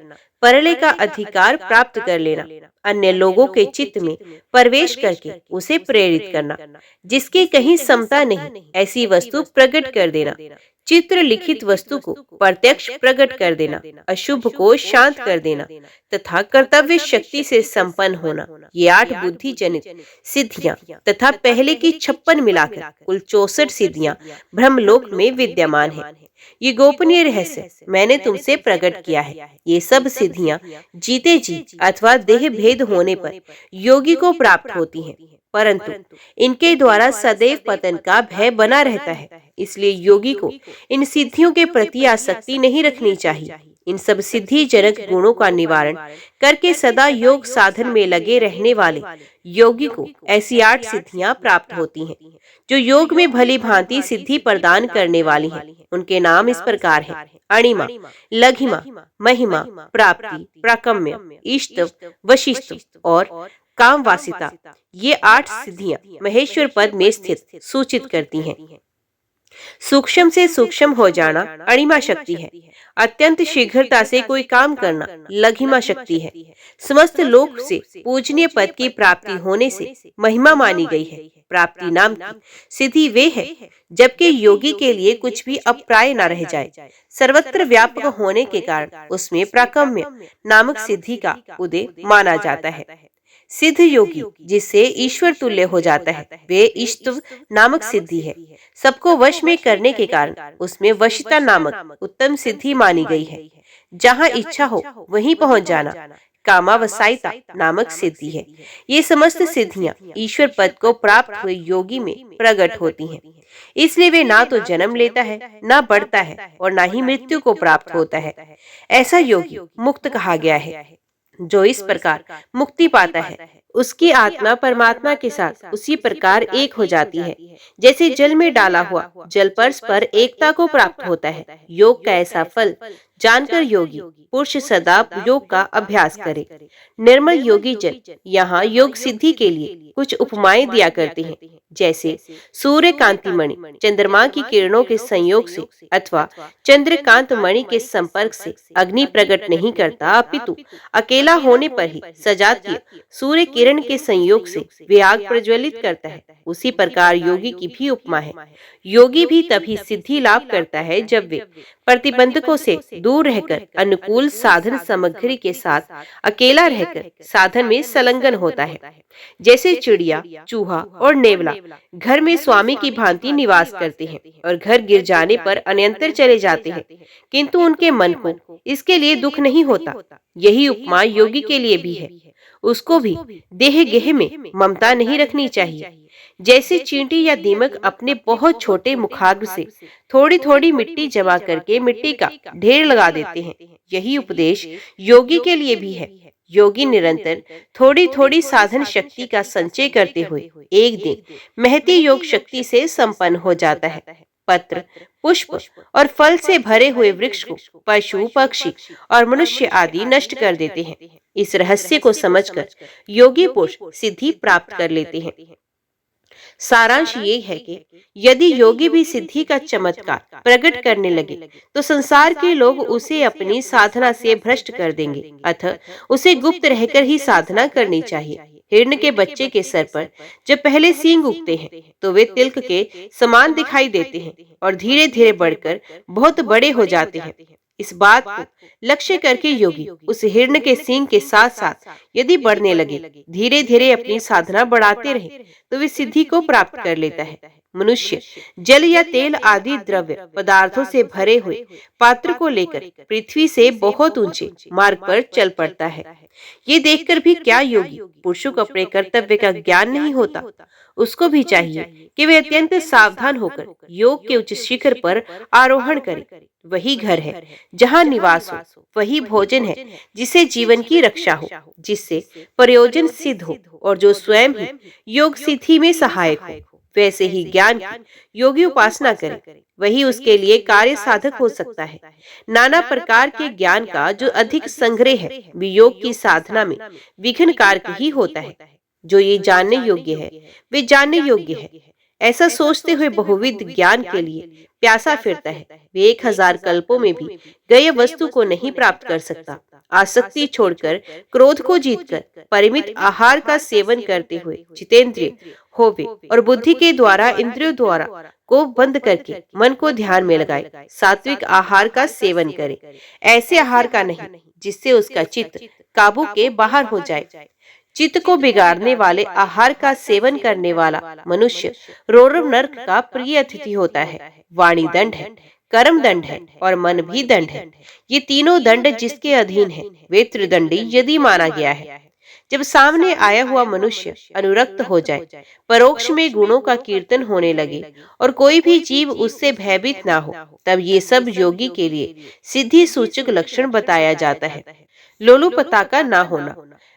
परले का अधिकार प्राप्त कर लेना, अन्य लोगों के चित्त में प्रवेश करके उसे प्रेरित करना, जिसकी कहीं समता नहीं ऐसी वस्तु प्रकट कर देना, चित्र लिखित वस्तु को प्रत्यक्ष प्रकट कर देना, अशुभ को शांत कर देना तथा कर्तव्य शक्ति से संपन्न होना। ये 8 बुद्धि जनित सिद्धियां तथा पहले की 56 मिलाकर कुल 64 सिद्धियां ब्रह्मलोक में विद्यमान है। ये गोपनीय रहस्य मैंने तुमसे प्रकट किया है। ये सब सिद्धियां जीते जी अथवा देह भेद होने पर योगी को प्राप्त होती हैं, परंतु इनके द्वारा सदैव पतन का भय बना रहता है। इसलिए योगी को इन सिद्धियों के प्रति आसक्ति नहीं रखनी चाहिए। इन सब सिद्धि जनक गुणों का निवारण करके सदा योग साधन में लगे रहने वाले योगी को ऐसी 8 सिद्धियां प्राप्त होती हैं, जो योग में भली भांति सिद्धि प्रदान करने वाली हैं। उनके नाम इस प्रकार हैं: अणिमा, लघिमा, महिमा, प्राप्ति, प्राकम्य, इष्टव, वशिष्ठ और कामवासिता। ये 8 सिद्धियां महेश्वर पद में स्थित सूचित करती हैं। सूक्ष्म से सूक्ष्म हो जाना अणिमा शक्ति है। अत्यंत शीघ्रता से कोई काम करना लघिमा शक्ति है। समस्त लोक से पूजनीय पद की प्राप्ति होने से महिमा मानी गई है। प्राप्ति नाम की सिद्धि वे है जबकि योगी के लिए कुछ भी अप्राय न रह जाए। सर्वत्र व्यापक होने के कारण उसमें प्राकम्य नामक सिद्धि का उदय माना जाता है। सिद्ध योगी जिससे ईश्वर तुल्य हो जाता है, वे इष्टव नामक सिद्धि है। सबको वश में करने के कारण उसमें वशिता नामक उत्तम सिद्धि मानी गई है। जहाँ इच्छा हो वहीं पहुँच जाना कामावसायिता नामक सिद्धि है। ये समस्त सिद्धियां ईश्वर पद को प्राप्त हुए योगी में प्रकट होती हैं। इसलिए वे ना तो जन्म लेता है, ना बढ़ता है और ना ही मृत्यु को प्राप्त होता है। ऐसा योगी मुक्त कहा गया है। जो इस प्रकार मुक्ति पाता है उसकी आत्मा परमात्मा के साथ उसी प्रकार एक हो जाती है जैसे जल में डाला हुआ जलपर्श पर एकता को प्राप्त होता है। योग का ऐसा फल जानकर योगी पुरुष सदा योग का अभ्यास करे। निर्मल योगी जन यहाँ योग सिद्धि के लिए कुछ उपमाएं दिया करते हैं, जैसे सूर्य कांति मणि चंद्रमा की किरणों के संयोग से अथवा चंद्रकांत मणि के संपर्क से अग्नि प्रकट नहीं करता, अपितु अकेला होने पर ही सजातीय सूर्य किरण के संयोग से वे आग प्रज्वलित करता है, उसी प्रकार योगी की भी उपमा है। योगी भी तभी सिद्धि लाभ करता है जब वे प्रतिबंधकों से दूर रहकर अनुकूल साधन सामग्री के साथ अकेला रहकर साधन में संलग्न होता है। जैसे चिड़िया, चूहा और नेवला घर में स्वामी की भांति निवास करते हैं और घर गिर जाने पर अन्यंतर चले जाते हैं, किंतु उनके मन को इसके लिए दुख नहीं होता। यही उपमा योगी के लिए भी है। उसको भी देह गेह में ममता नहीं रखनी चाहिए। जैसे चींटी या दीमक अपने बहुत छोटे मुखाग्र से थोड़ी थोड़ी मिट्टी जमा करके मिट्टी का ढेर लगा देते हैं, यही उपदेश योगी के लिए भी है। योगी निरंतर थोड़ी थोड़ी साधन शक्ति का संचय करते हुए एक दिन महती योग शक्ति से संपन्न हो जाता है। पत्र, पुष्प और फल से भरे हुए वृक्ष को पशु, पक्षी और मनुष्य आदि नष्ट कर देते हैं। इस रहस्य को समझकर योगी पुरुष सिद्धि प्राप्त कर लेते हैं। सारांश ये है कि यदि योगी भी सिद्धि का चमत्कार प्रकट करने लगे तो संसार के लोग उसे अपनी साधना से भ्रष्ट कर देंगे। अतः उसे गुप्त रहकर ही साधना करनी चाहिए। हिरण के बच्चे के सर पर जब पहले सींग उगते हैं तो वे तिलक के समान दिखाई देते हैं और धीरे धीरे बढ़कर बहुत बड़े हो जाते हैं। इस बात को लक्ष्य करके योगी उस हिरण के सींग के साथ साथ यदि बढ़ने लगे, धीरे धीरे अपनी साधना बढ़ाते रहे तो वे सिद्धि को प्राप्त कर लेता है। मनुष्य जल या तेल आदि द्रव्य पदार्थों से भरे हुए पात्र को लेकर पृथ्वी से बहुत ऊंचे मार्ग पर चल पड़ता है। ये देखकर भी क्या योगी पुरुषों को अपने कर्तव्य का ज्ञान नहीं होता? उसको भी चाहिए कि वे अत्यंत सावधान होकर योग के उच्च शिखर पर आरोहण करें। वही घर है जहाँ निवास हो, वही भोजन है जिससे जीवन की रक्षा हो, जिससे प्रयोजन सिद्ध हो और जो स्वयं ही योग सिद्धि में सहायक हो। वैसे ही ज्ञान की योगी उपासना करे, वही उसके लिए कार्य साधक हो सकता है। नाना प्रकार के ज्ञान का जो अधिक संग्रह है योग की साधना में विघ्न कारक ही होता है। जो ये जानने योग्य है वे जानने योग्य है, ऐसा सोचते हुए बहुविध ज्ञान के लिए प्यासा फिरता है। वे 1000 कल्पों में भी गए वस्तु को नहीं प्राप्त कर सकता। आसक्ति छोड़कर, क्रोध को जीतकर, परिमित आहार का सेवन करते हुए जितेंद्रिय होवे और बुद्धि के द्वारा इंद्रियों द्वारा को बंद करके मन को ध्यान में लगाए। सात्विक आहार का सेवन करे, ऐसे आहार का नहीं जिससे उसका चित्त काबू के बाहर हो जाए। चित्त को बिगाड़ने वाले आहार का सेवन करने वाला मनुष्य रोरव नरक का प्रिय अतिथि होता है। वाणी दंड है, कर्म दंड है और मन भी दंड है। ये तीनों दंड जिसके अधीन है वे त्रिदंडी यदि माना गया है। जब सामने आया हुआ मनुष्य अनुरक्त हो जाए, परोक्ष में गुणों का कीर्तन होने लगे और कोई भी जीव उससे भयभीत ना हो, तब ये सब योगी के लिए सिद्धि सूचक लक्षण बताया जाता है। लोलुपता का ना होना,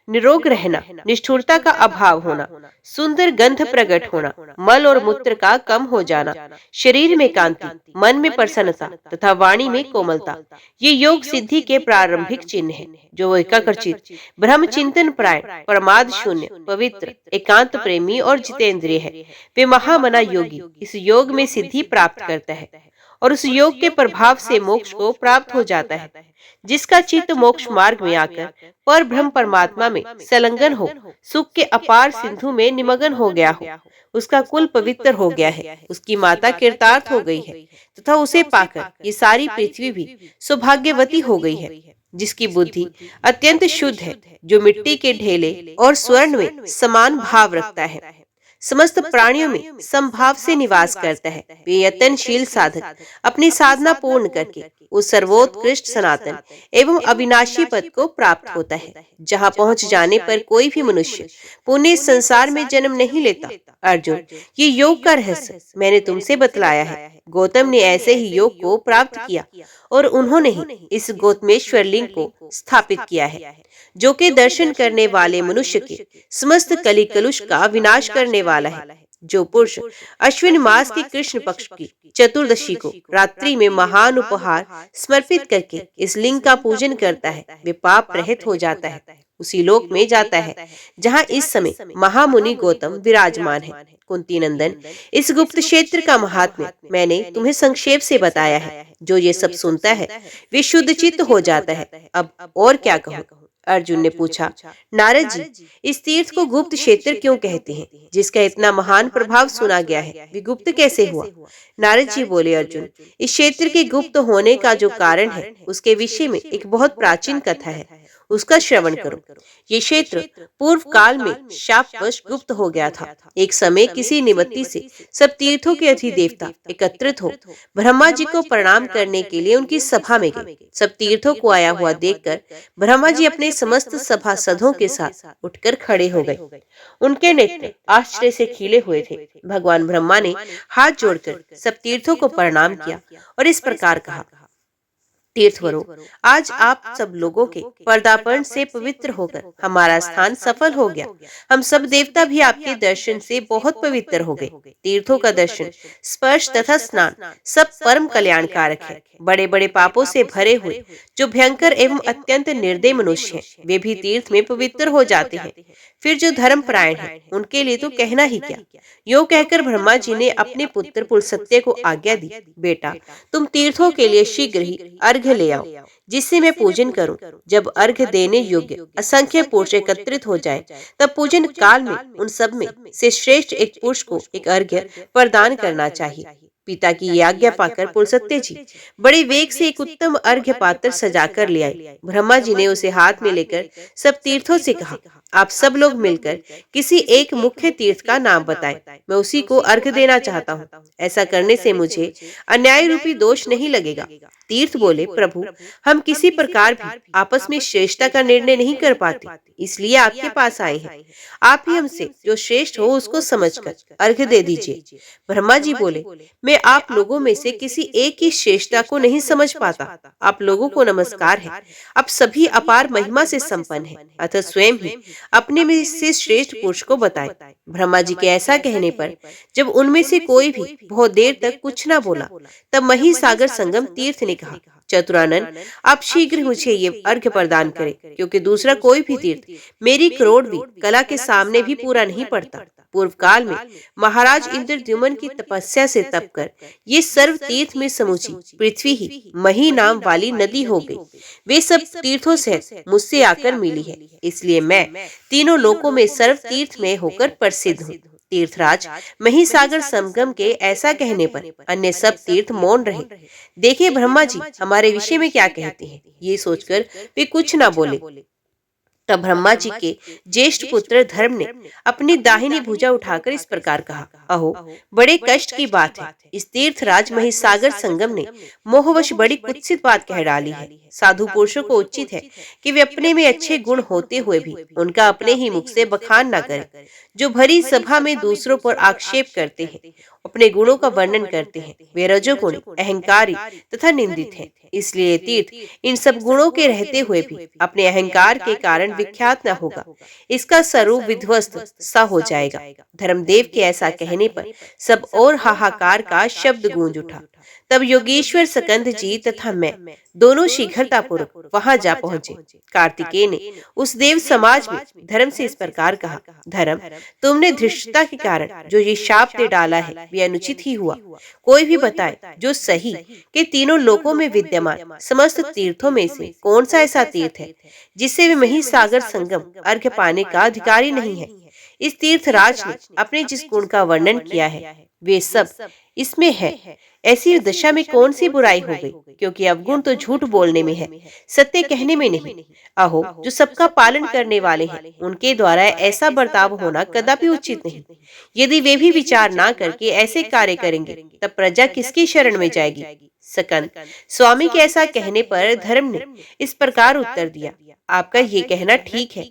निरोग रहना, निष्ठुरता का अभाव होना, सुंदर गंध प्रकट होना, मल और मूत्र का कम हो जाना, शरीर में कांति, मन में प्रसन्नता तथा वाणी में कोमलता, ये योग सिद्धि के प्रारंभिक चिन्ह हैं। जो एकाग्रचित, ब्रह्म चिंतन प्रायण, प्रमाद शून्य, पवित्र, एकांत प्रेमी और जितेंद्रिय है, वे महामना योगी इस योग में सिद्धि प्राप्त करता है और उस योग के प्रभाव से मोक्ष को प्राप्त हो जाता है। जिसका चित्त मोक्ष मार्ग में आकर पर ब्रह्म परमात्मा में संलग्न हो, सुख के अपार सिंधु में निमग्न हो गया हो, उसका कुल पवित्र हो गया है, उसकी माता कृतार्थ हो गई है तथा उसे पाकर ये सारी पृथ्वी भी सौभाग्यवती हो गई है। जिसकी बुद्धि अत्यंत शुद्ध है, जो मिट्टी के ढेले और स्वर्ण में समान भाव रखता है, समस्त प्राणियों में समभाव से निवास करता है, वे यत्नशील साधक अपनी साधना पूर्ण करके उस सर्वोत्कृष्ट सनातन एवं अविनाशी पद को प्राप्त होता है, जहाँ पहुँच जाने पर कोई भी मनुष्य पुण्य संसार में जन्म नहीं लेता। अर्जुन, ये योग का रहस्य मैंने तुमसे बतलाया है। गौतम ने ऐसे ही योग को प्राप्त किया और उन्होंने ही इस गौतमेश्वर लिंग को स्थापित किया है, जो के दर्शन करने वाले मनुष्य के समस्त कली कलुष का विनाश करने वाला है। जो पुरुष अश्विन मास की कृष्ण पक्ष की चतुर्दशी को रात्रि में महान उपहार समर्पित करके इस लिंग का पूजन करता है, वे पाप रहित हो जाता है, उसी लोक में जाता है जहाँ इस समय महामुनि गौतम विराजमान है। कुंती नंदन, इस गुप्त क्षेत्र का महात्म्य मैंने तुम्हें संक्षेप से बताया है। जो ये सब सुनता है वे शुद्ध चित्त हो जाता है। अब और क्या कहूँ। अर्जुन ने पूछा, नारद जी, इस तीर्थ को गुप्त क्षेत्र क्यों कहते हैं? जिसका इतना महान प्रभाव सुना गया है, वे गुप्त कैसे हुआ? नारद जी बोले, अर्जुन, इस क्षेत्र के गुप्त होने का जो कारण है, उसके विषय में एक बहुत प्राचीन कथा है, उसका श्रवण करो। ये क्षेत्र पूर्व काल में शापवश गुप्त हो गया था। एक समय किसी निमित्त से सब तीर्थों के अधिदेवता एकत्रित हो ब्रह्मा जी को प्रणाम करने के लिए उनकी सभा में गए। सब तीर्थों को आया हुआ देखकर ब्रह्मा जी अपने समस्त सभासदों के साथ उठकर खड़े हो गए। उनके नेत्र आश्चर्य से खिले हुए थे। भगवान ब्रह्मा ने हाथ जोड़कर सब तीर्थों को प्रणाम किया और इस प्रकार कहा, तीर्थवरों, आज आप सब लोगों के पदार्पण से पवित्र होकर हमारा स्थान सफल हो गया। हम सब देवता भी आपके दर्शन से बहुत पवित्र हो गए। तीर्थों का दर्शन, स्पर्श तथा स्नान सब परम कल्याणकारक है। बड़े बड़े पापों से भरे हुए जो भयंकर एवं अत्यंत निर्दय मनुष्य हैं, वे भी तीर्थ में पवित्र हो जाते हैं। फिर जो धर्मपरायण हैं, उनके लिए तो कहना ही क्या। यो कहकर ब्रह्मा जी ने अपने पुत्र पुलस्त्य को आज्ञा दी, बेटा, तुम तीर्थों के लिए शीघ्र ही अर्घ्य ले आओ, जिससे मैं पूजन करूं। जब अर्घ्य देने योग्य असंख्य पुरुष एकत्रित हो जाएं, तब पूजन काल में उन सब में से श्रेष्ठ एक पुरुष को एक अर्घ्य प्रदान करना चाहिए। पिता की आज्ञा पाकर पुलस्त्य जी बड़े वेग से एक उत्तम अर्घ्य पात्र सजाकर ले आए। ब्रह्मा जी ने उसे हाथ में लेकर सब तीर्थों से कहा, आप सब लोग मिलकर किसी एक मुख्य तीर्थ का नाम बताएं, मैं उसी को अर्घ्य देना चाहता हूँ। ऐसा करने से मुझे अन्याय रूपी दोष नहीं लगेगा। तीर्थ बोले, प्रभु, हम किसी प्रकार भी आपस में श्रेष्ठता का निर्णय नहीं कर पाते, इसलिए आपके पास आए हैं। आप ही हमसे जो श्रेष्ठ हो उसको समझकर अर्घ्य दे दीजिए। ब्रह्मा जी बोले, मैं आप लोगों में से किसी एक की श्रेष्ठता को नहीं समझ पाता। आप लोगों को नमस्कार है। आप सभी अपार महिमा से संपन्न हैं, अतः स्वयं ही अपने में से श्रेष्ठ पुरुष को बताएं। ब्रह्मा जी के ऐसा कहने पर जब उनमें से कोई भी बहुत देर तक कुछ न बोला, तब महिसागर संगम तीर्थ ने कहा, चतुरानन, आप शीघ्र मुझे ये अर्घ्य प्रदान करें, क्योंकि दूसरा कोई भी तीर्थ मेरी करोड़ भी कला के सामने भी पूरा नहीं पड़ता। पूर्व काल में महाराज इंद्रद्युम्न की तपस्या से तप कर ये सर्व तीर्थ में समूची पृथ्वी ही मही नाम वाली नदी हो गई। वे सब तीर्थों से मुझसे आकर मिली है, इसलिए मैं तीनों लोकों में सर्व तीर्थ में होकर प्रसिद्ध हूँ। तीर्थराज महिसागर संगम के ऐसा कहने पर अन्य सब तीर्थ मौन रहे। देखिए ब्रह्मा जी हमारे विषय में क्या कहते हैं। ये सोचकर वे कुछ न बोले। तब ब्रह्मा जी के ज्येष्ठ पुत्र धर्म ने अपनी दाहिनी भुजा उठाकर इस प्रकार कहा, अहो, बड़े कष्ट की बात है। इस तीर्थराज महिसागर संगम ने मोहवश बड़ी कुत्सित बात कह डाली है। साधु पुरुषों को उचित है कि वे अपने में अच्छे गुण होते हुए भी उनका अपने ही मुख से बखान न करें। जो भरी सभा में दूसरों पर आक्षेप करते हैं, अपने गुणों का वर्णन करते हैं, वे रजोगुणी, अहंकारी तथा निंदित हैं। इसलिए तीर्थ इन सब गुणों के रहते हुए भी अपने अहंकार के कारण विख्यात न होगा। इसका स्वरूप विध्वस्त सा हो जाएगा। धर्मदेव के ऐसा कहने पर सब और हाहाकार का शब्द गूंज उठा। तब योगेश्वर सकंद जी तथा मैं दोनों शीघ्रतापूर्वक वहां जा पहुंचे। कार्तिकेय ने उस देव समाज में धर्म से इस प्रकार कहा, धर्म, तुमने धृष्टता के कारण जो ये शाप दे डाला है, वे अनुचित ही हुआ। कोई भी बताए जो सही कि तीनों लोकों में विद्यमान समस्त तीर्थों में से कौन सा ऐसा तीर्थ है जिससे वे महिसागर संगम अर्घ्य पाने का अधिकारी नहीं है। इस तीर्थराज ने अपने जिस गुण का वर्णन किया है, वे सब इसमें है। ऐसी दशा में कौन सी बुराई हो गई, क्योंकि अवगुण तो झूठ बोलने में है, सत्य कहने में नहीं। अहो, जो सबका पालन करने वाले हैं, उनके द्वारा ऐसा बर्ताव होना कदापि उचित नहीं। यदि वे भी विचार ना करके ऐसे कार्य करेंगे, तब प्रजा किसकी शरण में जाएगी। सकंद स्वामी के ऐसा कहने पर धर्म ने इस प्रकार उत्तर दिया, आपका ये कहना ठीक है।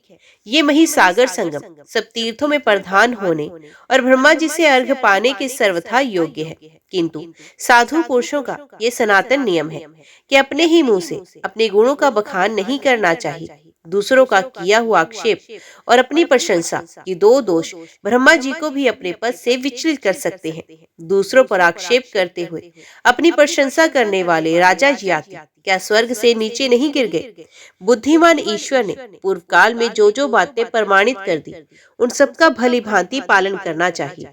ये महिसागर संगम सब तीर्थों में प्रधान होने और ब्रह्मा जी से अर्घ्य पाने के सर्वथा योग्य है, किंतु साधु पुरुषों का ये सनातन नियम है कि अपने ही मुंह से अपने गुणों का बखान नहीं करना चाहिए। दूसरों का किया हुआ आक्षेप और अपनी प्रशंसा, ये दो दोष ब्रह्मा जी को भी अपने पद से विचलित कर सकते हैं। दूसरों पर आक्षेप करते हुए अपनी प्रशंसा करने वाले राजा जी आते क्या स्वर्ग से नीचे नहीं गिर गए? बुद्धिमान ईश्वर ने पूर्व काल में जो जो बातें प्रमाणित कर दी, उन सबका भली भांति पालन करना चाहिए।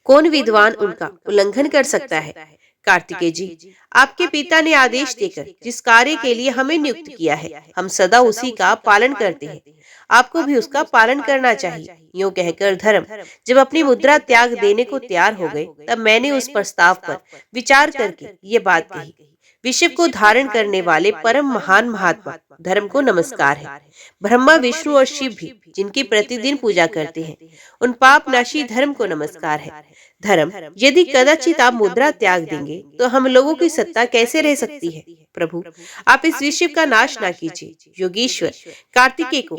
कौन विद्वान उनका उल्लंघन कर सकता है? कार्तिकेय जी, आपके पिता ने आदेश देकर जिस कार्य के लिए हमें नियुक्त किया है, हम सदा उसी का पालन करते हैं। आपको भी उसका पालन करना चाहिए। यूं कहकर धर्म जब अपनी मुद्रा त्याग देने को तैयार हो गए, तब मैंने उस प्रस्ताव पर विचार करके ये बात कही। विश्व को धारण करने वाले परम महान महात्मा धर्म को नमस्कार है। ब्रह्मा, विष्णु और शिव भी जिनकी प्रतिदिन पूजा करते हैं, उन पाप नाशी धर्म को नमस्कार है। धर्म, यदि कदाचित आप मुद्रा त्याग देंगे तो हम लोगों की सत्ता कैसे रह सकती है? प्रभु, आप इस विश्व का नाश ना कीजिए। योगीश्वर कार्तिकेय को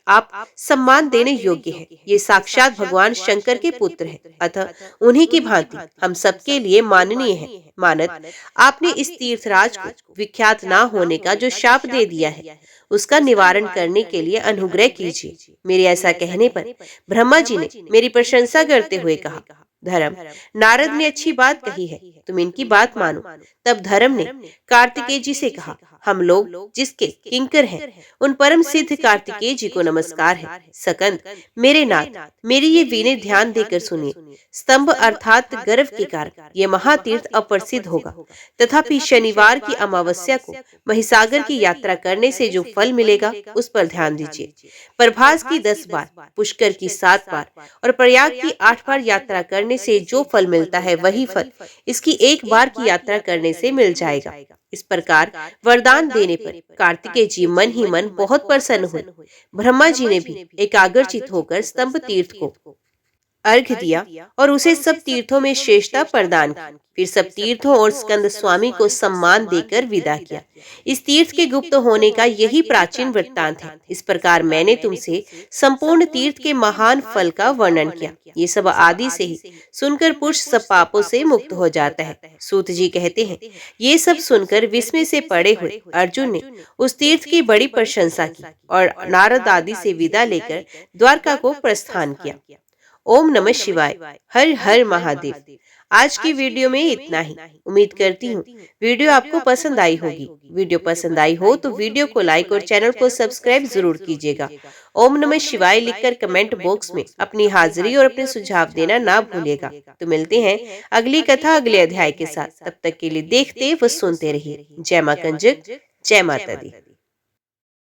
आप सम्मान देने योग्य है। ये साक्षात भगवान शंकर के पुत्र हैं, अतः उन्हीं की भांति हम सबके लिए माननीय है। मानद, आपने इस तीर्थराज को विख्यात ना होने का जो शाप दे दिया है, उसका निवारण करने के लिए अनुग्रह कीजिए। मेरे ऐसा कहने पर ब्रह्मा जी ने मेरी प्रशंसा करते हुए कहा, धर्म, नारद ने अच्छी बात कही है, तुम इनकी बात मानो। तब धर्म ने कार्तिकेय जी से कहा, हम लोग जिसके किंकर हैं, उन परम सिद्ध कार्तिकेय जी को नमस्कार है। सकंद, मेरे नाथ, मेरी ये विनय ध्यान देकर सुनिए। स्तंभ अर्थात गर्भ के कारण ये महातीर्थ अप्रसिद्ध होगा, तथापि शनिवार की अमावस्या को महिसागर की यात्रा करने से जो फल मिलेगा, उस पर ध्यान दीजिए। प्रभास की 10 बार, पुष्कर की 7 बार और प्रयाग की 8 बार यात्रा करने से जो फल मिलता है, वही फल इसकी 1 बार की यात्रा करने से मिल जाएगा। इस प्रकार वरदान देने पर कार्तिकेय जी मन ही मन बहुत प्रसन्न हुए। ब्रह्मा जी ने भी एकाग्रचित होकर स्तंभ तीर्थ को अर्घ्य दिया और उसे सब तीर्थों में श्रेष्ठता प्रदान की। फिर सब तीर्थों और स्कंद स्वामी को सम्मान देकर विदा किया। इस तीर्थ के गुप्त होने का यही प्राचीन वृत्तांत है। इस प्रकार मैंने तुमसे संपूर्ण तीर्थ के महान फल का वर्णन किया। ये सब आदि से ही सुनकर पुरुष सब पापों से मुक्त हो जाता है। सूत जी कहते हैं, ये सब सुनकर विस्मय से पड़े हुए अर्जुन ने उस तीर्थ की बड़ी प्रशंसा की और नारद आदि से विदा लेकर द्वारका को प्रस्थान किया। ओम नमः शिवाय। हर हर महादेव। आज की वीडियो में इतना ही। उम्मीद करती हूँ वीडियो आपको पसंद आई होगी। वीडियो पसंद आई हो तो वीडियो को लाइक और चैनल को सब्सक्राइब जरूर कीजिएगा। ओम नमः शिवाय लिखकर कमेंट बॉक्स में अपनी हाजिरी और अपने सुझाव देना ना भूलिएगा। तो मिलते हैं अगली कथा अगले अध्याय के साथ। तब तक के लिए देखते व सुनते रहिए। जय मां कंजक, जय माता दी।